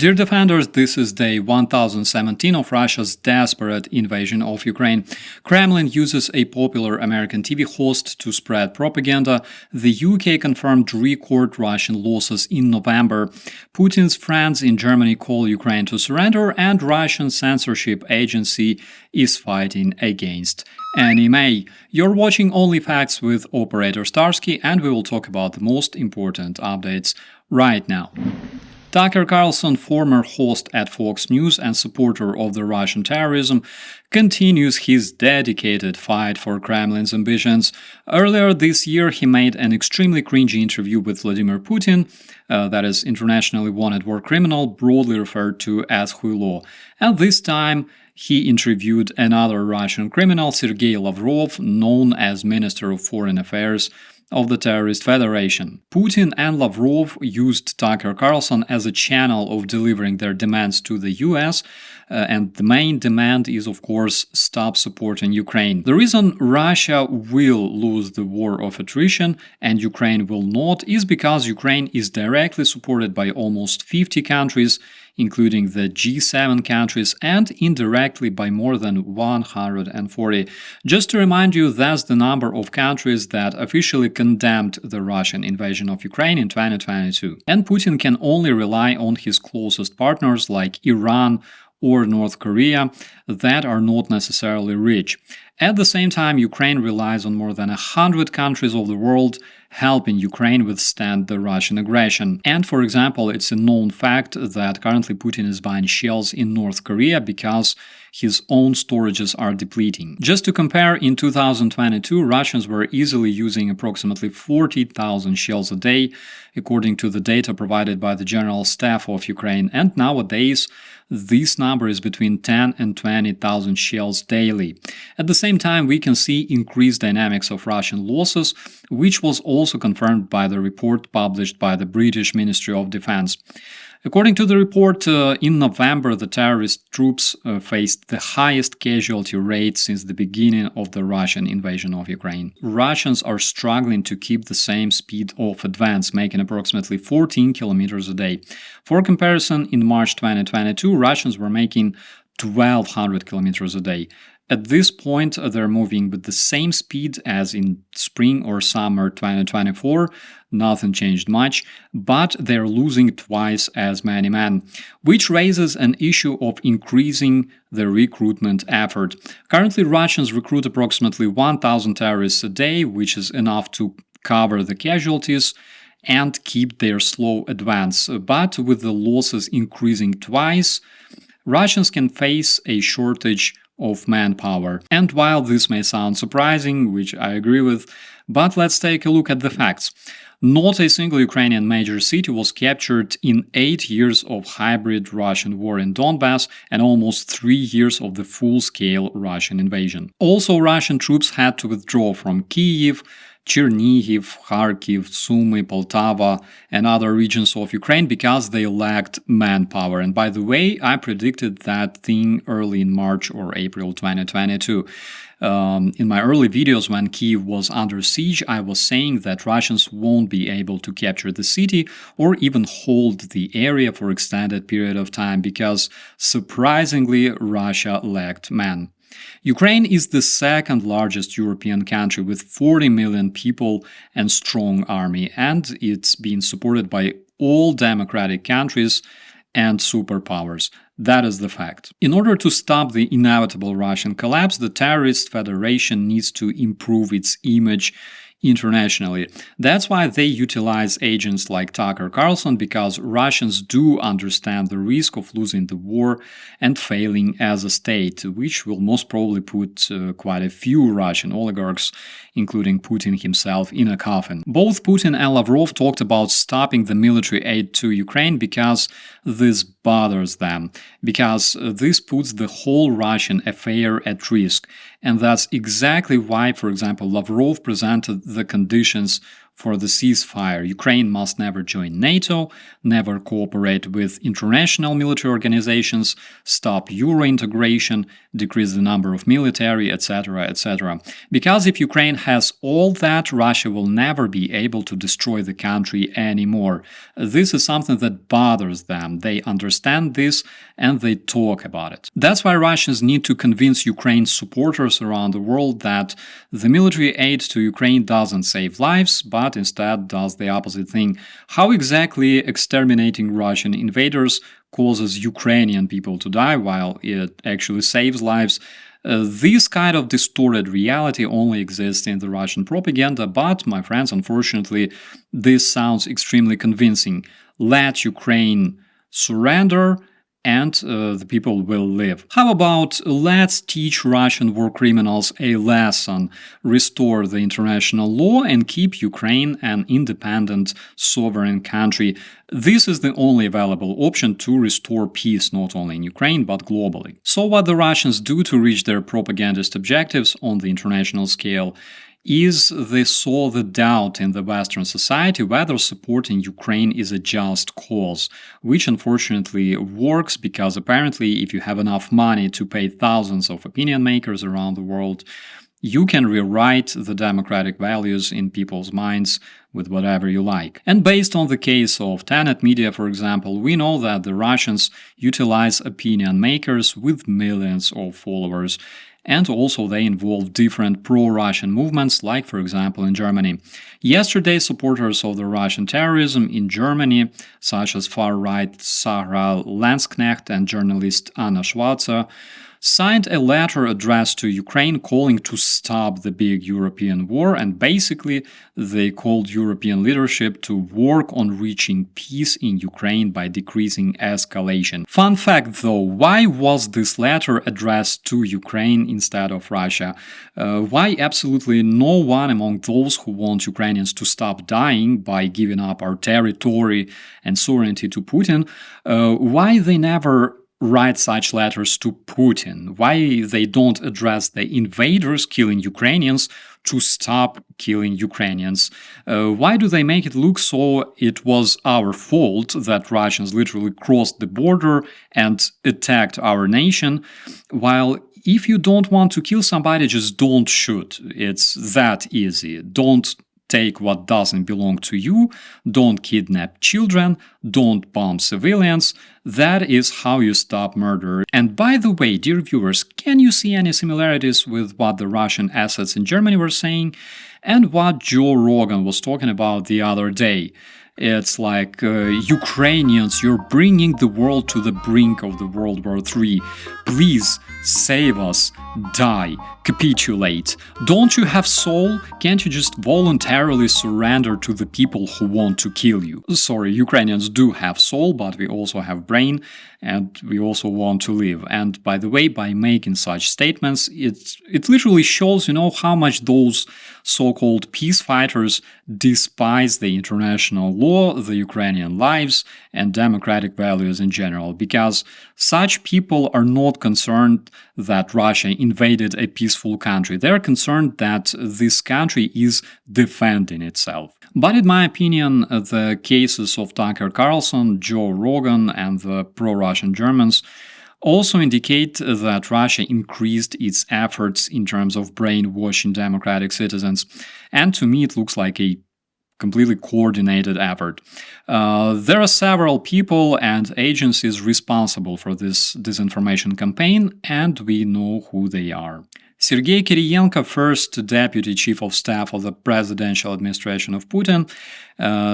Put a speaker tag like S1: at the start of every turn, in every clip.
S1: Dear defenders, this is day 1017 of Russia's desperate invasion of Ukraine. Kremlin uses a popular American TV host to spread propaganda. The UK confirmed record Russian losses in November. Putin's friends in Germany call Ukraine to surrender, and Russian censorship agency is fighting against anime. You're watching Only Facts with Operator Starsky, and we will talk about the most important updates right now. Tucker Carlson, former host at Fox News and supporter of the Russian terrorism, continues his dedicated fight for Kremlin's ambitions. Earlier this year, he made an extremely cringy interview with Vladimir Putin, that is, internationally wanted war criminal, broadly referred to as Huilo. And this time, he interviewed another Russian criminal, Sergei Lavrov, known as Minister of Foreign Affairs of the Terrorist Federation. Putin and Lavrov used Tucker Carlson as a channel of delivering their demands to the US, and the main demand is, of course, stop supporting Ukraine. The reason Russia will lose the war of attrition and Ukraine will not is because Ukraine is directly supported by almost 50 countries, including the G7 countries, and indirectly by more than 140. Just to remind you, that's the number of countries that officially condemned the Russian invasion of Ukraine in 2022. And Putin can only rely on his closest partners like Iran or North Korea that are not necessarily rich. At the same time, Ukraine relies on more than 100 countries of the world helping Ukraine withstand the Russian aggression. And for example, it's a known fact that currently Putin is buying shells in North Korea because his own storages are depleting. Just to compare, in 2022, Russians were easily using approximately 40,000 shells a day, according to the data provided by the General Staff of Ukraine, and nowadays this number is between 10 and 20,000 shells daily. At the same time, we can see increased dynamics of Russian losses, which was also confirmed by the report published by the British Ministry of Defense. According to the report, in November, the terrorist troops faced the highest casualty rate since the beginning of the Russian invasion of Ukraine. Russians are struggling to keep the same speed of advance, making approximately 14 kilometers a day. For comparison, in March 2022, Russians were making 1,200 kilometers a day. At this point, they're moving with the same speed as in spring or summer 2024. Nothing changed much, but they're losing twice as many men, which raises an issue of increasing the recruitment effort. Currently, Russians recruit approximately 1,000 terrorists a day, which is enough to cover the casualties and keep their slow advance. But with the losses increasing twice, Russians can face a shortage of manpower. And while this may sound surprising, which I agree with, but let's take a look at the facts. Not a single Ukrainian major city was captured in 8 years of hybrid Russian war in Donbass and almost 3 years of the full-scale Russian invasion. Also, Russian troops had to withdraw from Kyiv, Chernihiv, Kharkiv, Sumy, Poltava, and other regions of Ukraine because they lacked manpower. And by the way, I predicted that thing early in March or April 2022. In my early videos when Kyiv was under siege, I was saying that Russians won't be able to capture the city or even hold the area for an extended period of time because, surprisingly, Russia lacked men. Ukraine is the second largest European country with 40 million people and strong army, and it's being supported by all democratic countries and superpowers. That is the fact. In order to stop the inevitable Russian collapse, the Terrorist Federation needs to improve its image internationally. That's why they utilize agents like Tucker Carlson, because Russians do understand the risk of losing the war and failing as a state, which will most probably put quite a few Russian oligarchs, including Putin himself, in a coffin. Both Putin and Lavrov talked about stopping the military aid to Ukraine because this bothers them, because this puts the whole Russian affair at risk. And that's exactly why, for example, Lavrov presented the conditions for the ceasefire. Ukraine must never join NATO, never cooperate with international military organizations, stop Euro integration, decrease the number of military, etc., etc. Because if Ukraine has all that, Russia will never be able to destroy the country anymore. This is something that bothers them. They understand this and they talk about it. That's why Russians need to convince Ukraine's supporters around the world that the military aid to Ukraine doesn't save lives, but instead does the opposite thing. How exactly exterminating Russian invaders causes Ukrainian people to die while it actually saves lives? This kind of distorted reality only exists in the Russian propaganda, but, my friends, unfortunately, this sounds extremely convincing. Let Ukraine surrender and the people will live. How about let's teach Russian war criminals a lesson, restore the international law and keep Ukraine an independent, sovereign country? This is the only available option to restore peace not only in Ukraine but globally. So what the Russians do to reach their propagandist objectives on the international scale is they sow the doubt in the Western society whether supporting Ukraine is a just cause, which unfortunately works because apparently if you have enough money to pay thousands of opinion makers around the world, you can rewrite the democratic values in people's minds with whatever you like. And based on the case of Tenet Media, for example, we know that the Russians utilize opinion makers with millions of followers. And also they involve different pro-Russian movements, like, for example, in Germany. Yesterday, supporters of the Russian terrorism in Germany, such as far-right Sarah Landsknecht and journalist Anna Schwarzer, signed a letter addressed to Ukraine calling to stop the big European war, and basically they called European leadership to work on reaching peace in Ukraine by decreasing escalation. Fun fact though, why was this letter addressed to Ukraine instead of Russia? Why absolutely no one among those who want Ukrainians to stop dying by giving up our territory and sovereignty to Putin, why they never write such letters to Putin? Why they don't address the invaders killing Ukrainians to stop killing Ukrainians? Why do they make it look so it was our fault that Russians literally crossed the border and attacked our nation, while if you don't want to kill somebody, just don't shoot. It's that easy. Don't take what doesn't belong to you, don't kidnap children, don't bomb civilians. That is how you stop murder. And by the way, dear viewers, can you see any similarities with what the Russian assets in Germany were saying and what Joe Rogan was talking about the other day? It's like, Ukrainians, you're bringing the world to the brink of the World War III. Please save us. Die. Capitulate. Don't you have soul? Can't you just voluntarily surrender to the people who want to kill you? Sorry, Ukrainians do have soul, but we also have brain, and we also want to live. And by the way, by making such statements, it literally shows, how much those so-called peace fighters despise the international law, the Ukrainian lives, and democratic values in general, because such people are not concerned that Russia invaded a peaceful country. They're concerned that this country is defending itself. But in my opinion, the cases of Tucker Carlson, Joe Rogan, and the pro-Russian Germans also indicate that Russia increased its efforts in terms of brainwashing democratic citizens. And to me, it looks like a completely coordinated effort. There are several people and agencies responsible for this disinformation campaign, and we know who they are. Sergei Kiriyenko, first Deputy Chief of Staff of the Presidential Administration of Putin,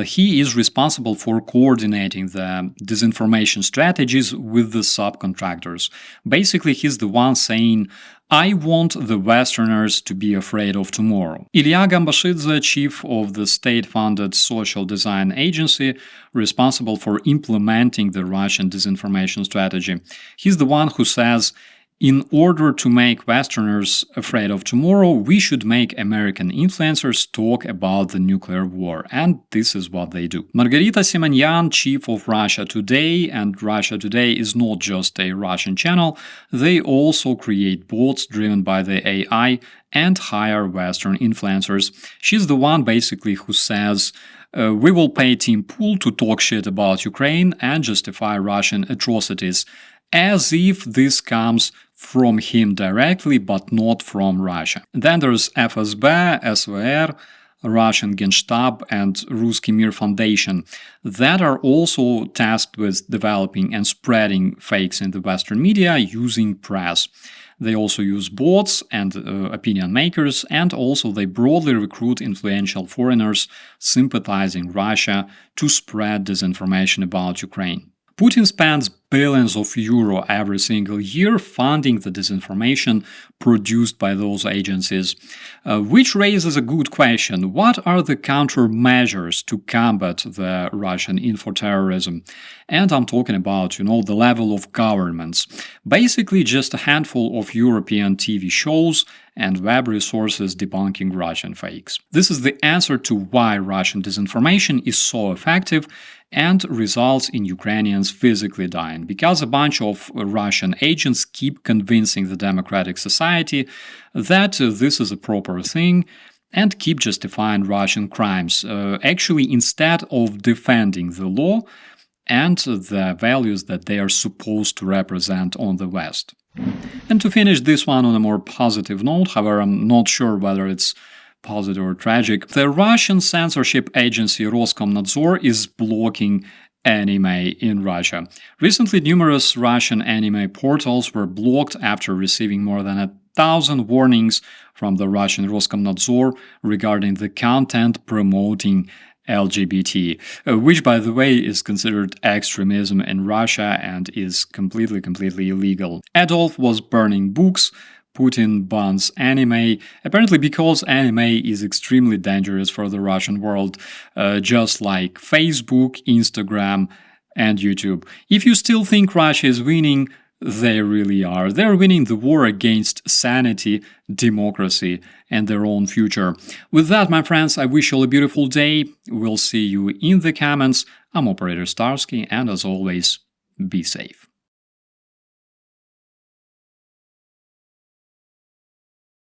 S1: he is responsible for coordinating the disinformation strategies with the subcontractors. Basically, he's the one saying, I want the Westerners to be afraid of tomorrow. Ilya Gambashidze, chief of the state-funded social design agency responsible for implementing the Russian disinformation strategy. He's the one who says, In order to make Westerners afraid of tomorrow, we should make American influencers talk about the nuclear war, and this is what they do. Margarita Simonyan, chief of Russia Today, and Russia Today is not just a Russian channel, they also create bots driven by the AI and hire Western influencers. She's the one basically who says, we will pay Tim Pool to talk shit about Ukraine and justify Russian atrocities, as if this comes from him directly, but not from Russia. Then there's FSB, SVR, Russian Genstab, and Ruski Mir Foundation that are also tasked with developing and spreading fakes in the Western media using press. They also use bots and opinion makers, and also they broadly recruit influential foreigners sympathizing Russia to spread disinformation about Ukraine. Putin spends billions of euro every single year funding the disinformation produced by those agencies, which raises a good question. What are the countermeasures to combat the Russian infoterrorism? And I'm talking about, the level of governments. Basically just a handful of European TV shows and web resources debunking Russian fakes. This is the answer to why Russian disinformation is so effective and results in Ukrainians physically dying, because a bunch of Russian agents keep convincing the democratic society that this is a proper thing and keep justifying Russian crimes, actually instead of defending the law and the values that they are supposed to represent on the West. And to finish this one on a more positive note, however, I'm not sure whether it's positive or tragic, the Russian censorship agency Roskomnadzor is blocking anime in Russia. Recently, numerous Russian anime portals were blocked after receiving more than 1,000 warnings from the Russian Roskomnadzor regarding the content promoting LGBT, which, by the way, is considered extremism in Russia and is completely illegal. Adolf was burning books. Putin bans anime, apparently because anime is extremely dangerous for the Russian world, just like Facebook, Instagram, and YouTube. If you still think Russia is winning, they really are. They're winning the war against sanity, democracy, and their own future. With that, my friends, I wish you all a beautiful day. We'll see you in the comments. I'm Operator Starsky, and as always, be safe.